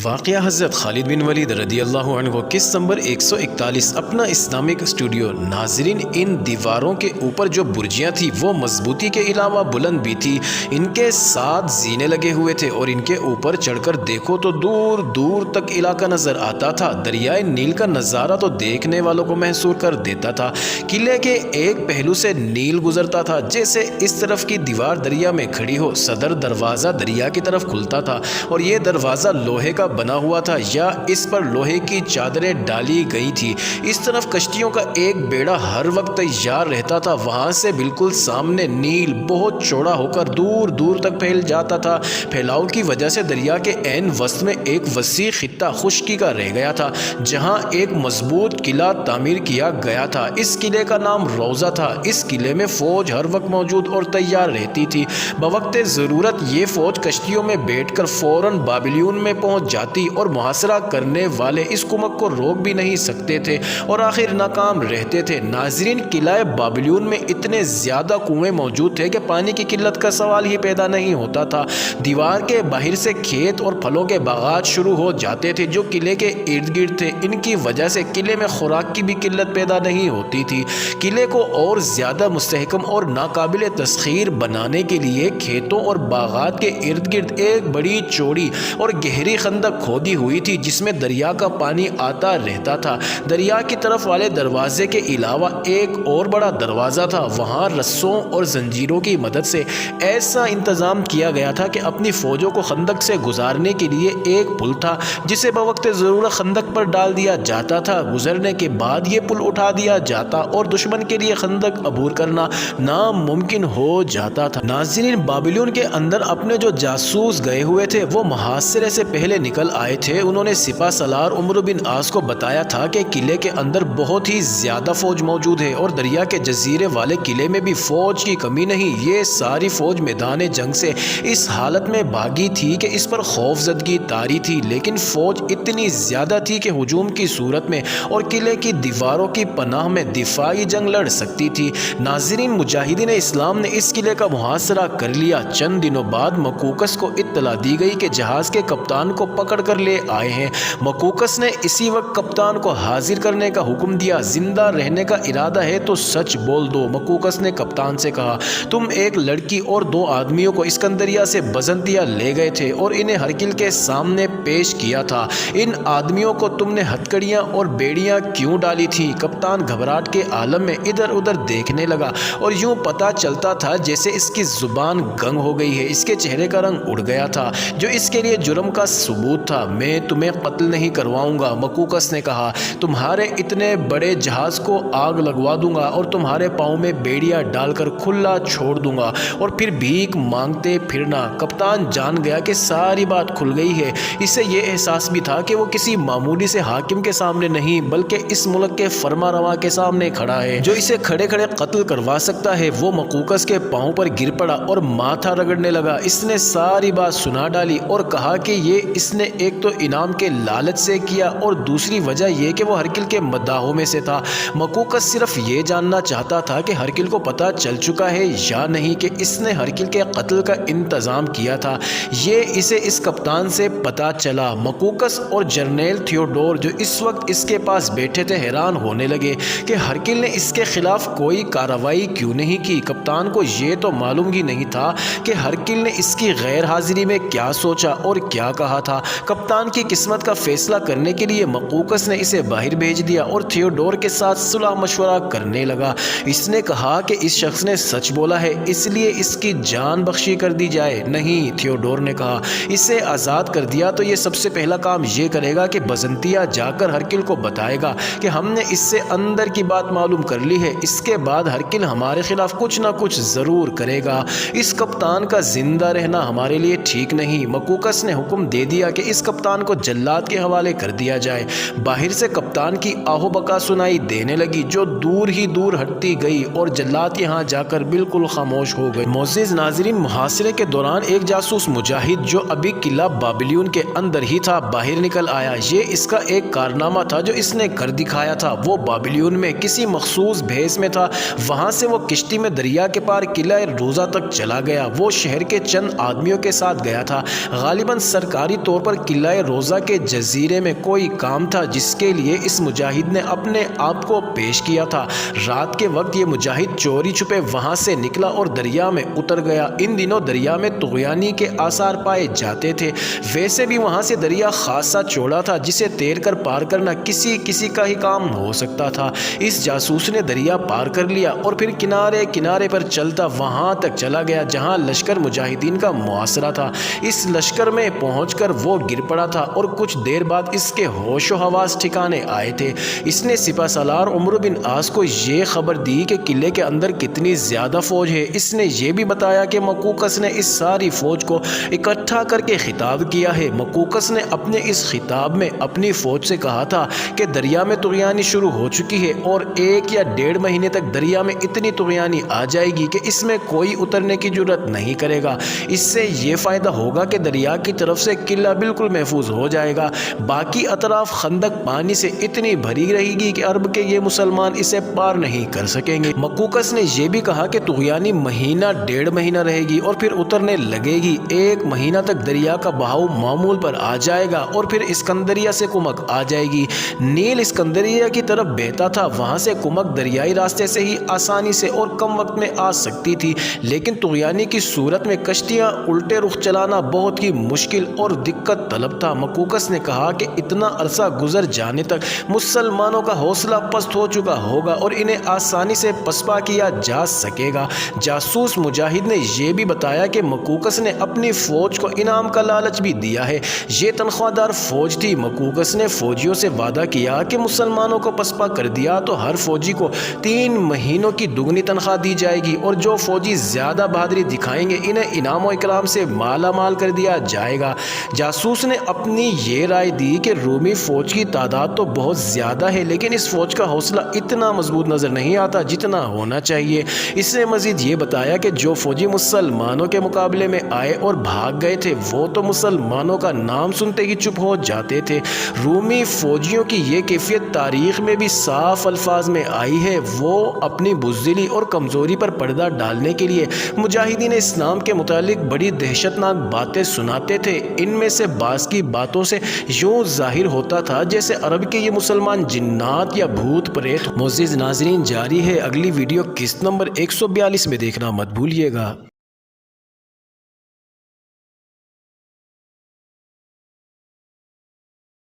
واقعہ حضرت خالد بن ولید رضی اللہ عنہ قسط نمبر 141 اپنا اسلامک اسٹوڈیو۔ ناظرین، ان دیواروں کے اوپر جو برجیاں تھیں وہ مضبوطی کے علاوہ بلند بھی تھی، ان کے ساتھ زینے لگے ہوئے تھے اور ان کے اوپر چڑھ کر دیکھو تو دور دور تک علاقہ نظر آتا تھا۔ دریائے نیل کا نظارہ تو دیکھنے والوں کو محصور کر دیتا تھا۔ قلعے کے ایک پہلو سے نیل گزرتا تھا، جیسے اس طرف کی دیوار دریا میں کھڑی ہو۔ صدر دروازہ دریا کی طرف کھلتا تھا اور یہ دروازہ لوہے کا بنا ہوا تھا یا اس پر لوہے کی چادریں ڈالی گئی تھی۔ اس طرف کشتیوں کا ایک بیڑا ہر وقت تیار رہتا تھا۔ وہاں سے بالکل سامنے نیل بہت چوڑا ہو کر دور دور تک پھیل جاتا تھا۔ پھیلاؤ کی وجہ سے دریا کے عین وسط میں ایک وسیع خطہ خشکی کا رہ گیا تھا، جہاں ایک مضبوط قلعہ تعمیر کیا گیا تھا۔ اس قلعے کا نام روضہ تھا۔ اس قلعے میں فوج ہر وقت موجود اور تیار رہتی تھی۔ بوقت ضرورت یہ فوج کشتیوں میں بیٹھ کر فوراً بابلیون میں پہنچ جاتی اور محاصرہ کرنے والے اس کمک کو روک بھی نہیں سکتے تھے اور آخر ناکام رہتے تھے۔ ناظرین، قلعہ بابلیون میں اتنے زیادہ کنویں موجود تھے کہ پانی کی قلت کا سوال ہی پیدا نہیں ہوتا تھا۔ دیوار کے باہر سے کھیت اور پھلوں کے باغات شروع ہو جاتے تھے جو قلعے کے ارد گرد تھے۔ ان کی وجہ سے قلعے میں خوراک کی بھی قلت پیدا نہیں ہوتی تھی۔ قلعے کو اور زیادہ مستحکم اور ناقابل تسخیر بنانے کے لیے کھیتوں اور باغات کے ارد گرد ایک بڑی چوڑی اور گہری خندق کھودی ہوئی تھی، جس میں دریا کا پانی آتا رہتا تھا۔ دریا کی طرف والے دروازے کے علاوہ ایک اور بڑا دروازہ تھا۔ وہاں رسوں اور زنجیروں کی مدد سے ایسا انتظام کیا گیا تھا کہ اپنی فوجوں کو خندق سے گزارنے کے لیے ایک پل تھا، جسے بوقت ضرورت خندق پر ڈال دیا جاتا تھا۔ گزرنے کے بعد یہ پل اٹھا دیا جاتا اور دشمن کے لیے خندق عبور کرنا ناممکن ہو جاتا تھا۔ ناظرین، بابلیون کے اندر اپنے جو جاسوس گئے ہوئے تھے وہ محاصرے سے پہلے نکل آئے تھے۔ انہوں نے سپہ سالار عمرو بن عاص کو بتایا تھا کہ قلعے کے اندر بہت ہی زیادہ فوج موجود ہے اور دریا کے جزیرے والے قلعے میں بھی فوج کی کمی نہیں۔ یہ ساری فوج میدان جنگ سے اس حالت میں بھاگی تھی کہ اس پر خوف زدگی طاری تھی، لیکن فوج اتنی زیادہ تھی کہ ہجوم کی صورت میں اور قلعے کی دیواروں کی پناہ میں دفاعی جنگ لڑ سکتی تھی۔ ناظرین، مجاہدین اسلام نے اس قلعے کا محاصرہ کر لیا۔ چند دنوں بعد مکوکس کو اطلاع دی گئی کہ جہاز کے کپتان کو پکڑ کر لے آئے ہیں۔ مکوکس نے اسی وقت کپتان کو حاضر کرنے کا حکم دیا۔ زندہ رہنے کا ارادہ ہے تو سچ بول دو، مکوکس نے کپتان سے کہا۔ تم ایک لڑکی اور 2 آدمیوں کو اسکندریہ سے بزنطیہ لے گئے تھے اور انہیں ہرکل کے سامنے پیش کیا تھا۔ ان آدمیوں کو تم نے ہتکڑیاں اور بیڑیاں کیوں ڈالی تھیں؟ کپتان گھبراہٹ کے عالم میں ادھر ادھر دیکھنے لگا اور یوں پتا چلتا تھا جیسے اس کی زبان گنگ ہو گئی ہے۔ اس کے چہرے کا رنگ اڑ گیا تھا، جو اس کے لیے جرم کا ثبوت تھا۔ میں تمہیں قتل نہیں کرواؤں گا، مکوکس نے کہا۔ تمہارے اتنے بڑے جہاز کو آگ لگوا دوں گا اور تمہارے پاؤں میں بیڑیاں ڈال کر کھلا چھوڑ دوں گا اور پھر بھیک مانگتے پھرنا۔ کپتان جان گیا کہ ساری بات کھل گئی ہے۔ اسے یہ احساس بھی تھا کہ وہ کسی معمولی سے حاکم کے سامنے نہیں بلکہ اس ملک کے فرما رواں کے سامنے کھڑا ہے، جو اسے کھڑے کھڑے قتل کروا سکتا ہے۔ وہ مکوکس کے پاؤں پر گر پڑا اور ماتھا رگڑنے لگا۔ اس نے ساری بات سنا ڈالی اور کہا کہ یہ اس نے ایک تو انعام کے لالچ سے کیا اور دوسری وجہ یہ کہ وہ ہرکل کے مداحوں میں سے تھا۔ مکوکس صرف یہ جاننا چاہتا تھا کہ ہرکل کو پتہ چل چکا ہے یا نہیں کہ اس نے ہرکل کے قتل کا انتظام کیا تھا۔ یہ اسے اس کپتان سے پتہ چلا۔ مکوکس اور جرنیل تھیوڈور جو اس وقت اس کے پاس بیٹھے تھے حیران ہونے لگے کہ ہرکل نے اس کے خلاف کوئی کارروائی کیوں نہیں کی۔ کپتان کو یہ تو معلوم ہی نہیں تھا کہ ہرکل نے اس کی غیر حاضری میں کیا سوچا اور کیا کہا تھا۔ کپتان کی قسمت کا فیصلہ کرنے کے لیے مکوکس نے اسے باہر بھیج دیا اور تھیوڈور کے ساتھ صلح مشورہ کرنے لگا۔ اس نے کہا کہ اس شخص نے سچ بولا ہے، اس لیے اس کی جان بخشی کر دی جائے۔ نہیں، تھیوڈور نے کہا، اسے آزاد کر دیا تو یہ سب سے پہلا کام یہ کرے گا کہ بزنطیہ جا کر ہرکل کو بتائے گا کہ ہم نے اس سے اندر کی بات معلوم کر لی ہے۔ اس کے بعد ہرکل ہمارے خلاف کچھ نہ کچھ ضرور کرے گا۔ اس کپتان کا زندہ رہنا ہمارے لیے ٹھیک نہیں۔ مکوکس نے حکم دے دیا کہ اس کپتان کو جلاد کے حوالے کر دیا جائے۔ باہر سے کپتان کی آہو بکا سنائی دینے لگی، جو دور ہی دور ہٹتی گئی اور جلاد کے ہاں جا کر بالکل خاموش ہو گئی۔ معزز ناظرین، محاصرے کے دوران ایک جاسوس مجاہد جو ابھی قلعہ بابلیون کے اندر ہی تھا باہر نکل آیا۔ یہ اس کا ایک کارنامہ تھا جو اس نے کر دکھایا تھا۔ وہ بابلیون میں کسی مخصوص بھیس میں تھا۔ وہاں سے وہ کشتی میں دریا کے پار قلعہ روضہ تک چلا گیا۔ وہ شہر کے چند آدمیوں کے ساتھ گیا تھا، غالباً سرکاری طور پر پر قلعہ روضہ کے جزیرے میں کوئی کام تھا جس کے لیے اس مجاہد نے اپنے آپ کو پیش کیا تھا۔ رات کے وقت یہ مجاہد چوری چھپے وہاں سے نکلا اور دریا میں اتر گیا۔ ان دنوں دریا میں طغیانی کے آثار پائے جاتے تھے۔ ویسے بھی وہاں سے دریا خاصا چوڑا تھا جسے تیر کر پار کرنا کسی کا ہی کام ہو سکتا تھا۔ اس جاسوس نے دریا پار کر لیا اور پھر کنارے پر چلتا وہاں تک چلا گیا جہاں لشکر مجاہدین کا محاصرہ تھا۔ اس لشکر میں پہنچ کر وہ گر پڑا تھا اور کچھ دیر بعد اس کے ہوش و حواس ٹھکانے آئے تھے۔ اس نے سپہ سالار عمرو بن عاص کو یہ خبر دی کہ قلعے کے اندر کتنی زیادہ فوج ہے۔ اس نے یہ بھی بتایا کہ مقوقس نے اس ساری فوج کو اکٹھا کر کے خطاب کیا ہے۔ مقوقس نے اپنے اس خطاب میں اپنی فوج سے کہا تھا کہ دریا میں طغیانی شروع ہو چکی ہے اور 1 یا 1.5 مہینے تک دریا میں اتنی طغیانی آ جائے گی کہ اس میں کوئی اترنے کی جرات نہیں کرے گا۔ اس سے یہ فائدہ ہوگا کہ دریا کی طرف سے قلعہ بالکل محفوظ ہو جائے گا، باقی اطراف خندق پانی سے اتنی بھری رہے گی کہ عرب کے یہ مسلمان اسے پار نہیں کر سکیں گے۔ مقوقس نے یہ بھی کہا کہ طغیانی 1.5 مہینہ رہے گی اور پھر اترنے لگے گی۔ 1 مہینہ تک دریا کا بہاؤ معمول پر آ جائے گا اور پھر اسکندریہ سے کمک آ جائے گی۔ نیل اسکندریہ کی طرف بہتا تھا، وہاں سے کمک دریائی راستے سے ہی آسانی سے اور کم وقت میں آ سکتی تھی، لیکن طغیانی کی صورت میں کشتیاں الٹے رخ چلانا بہت ہی مشکل اور دقت طلب تھا۔ مقوقس نے کہا کہ اتنا عرصہ گزر جانے تک مسلمانوں کا حوصلہ پست ہو چکا ہوگا اور انہیں آسانی سے پسپا کیا جا سکے گا۔ جاسوس مجاہد نے یہ بھی بتایا کہ مقوقس نے اپنی فوج کو انعام کا لالچ بھی دیا ہے۔ یہ تنخواہ دار فوج تھی۔ مقوقس نے فوجیوں سے وعدہ کیا کہ مسلمانوں کو پسپا کر دیا تو ہر فوجی کو 3 مہینوں کی دگنی تنخواہ دی جائے گی اور جو فوجی زیادہ بہادری دکھائیں گے انہیں انعام و اکرام سے مالا مال کر دیا جائے گا۔ جاسوس نے اپنی یہ رائے دی کہ رومی فوج کی تعداد تو بہت زیادہ ہے لیکن اس فوج کا حوصلہ اتنا مضبوط نظر نہیں آتا جتنا ہونا چاہیے۔ اس نے مزید یہ بتایا کہ جو فوجی مسلمانوں کے مقابلے میں آئے اور بھاگ گئے تھے وہ تو مسلمانوں کا نام سنتے ہی چپ ہو جاتے تھے۔ رومی فوجیوں کی یہ کیفیت تاریخ میں بھی صاف الفاظ میں آئی ہے۔ وہ اپنی بزدلی اور کمزوری پر پردہ ڈالنے کے لیے مجاہدین اسلام کے متعلق بڑی دہشت ناک باتیں سناتے تھے۔ ان میں سے بعض کی باتوں سے یوں ظاہر ہوتا تھا جیسے عرب کے یہ مسلمان جنات یا بھوت پریت۔ معزز ناظرین، جاری ہے اگلی ویڈیو قسط نمبر 142 میں دیکھنا مت بھولیے گا۔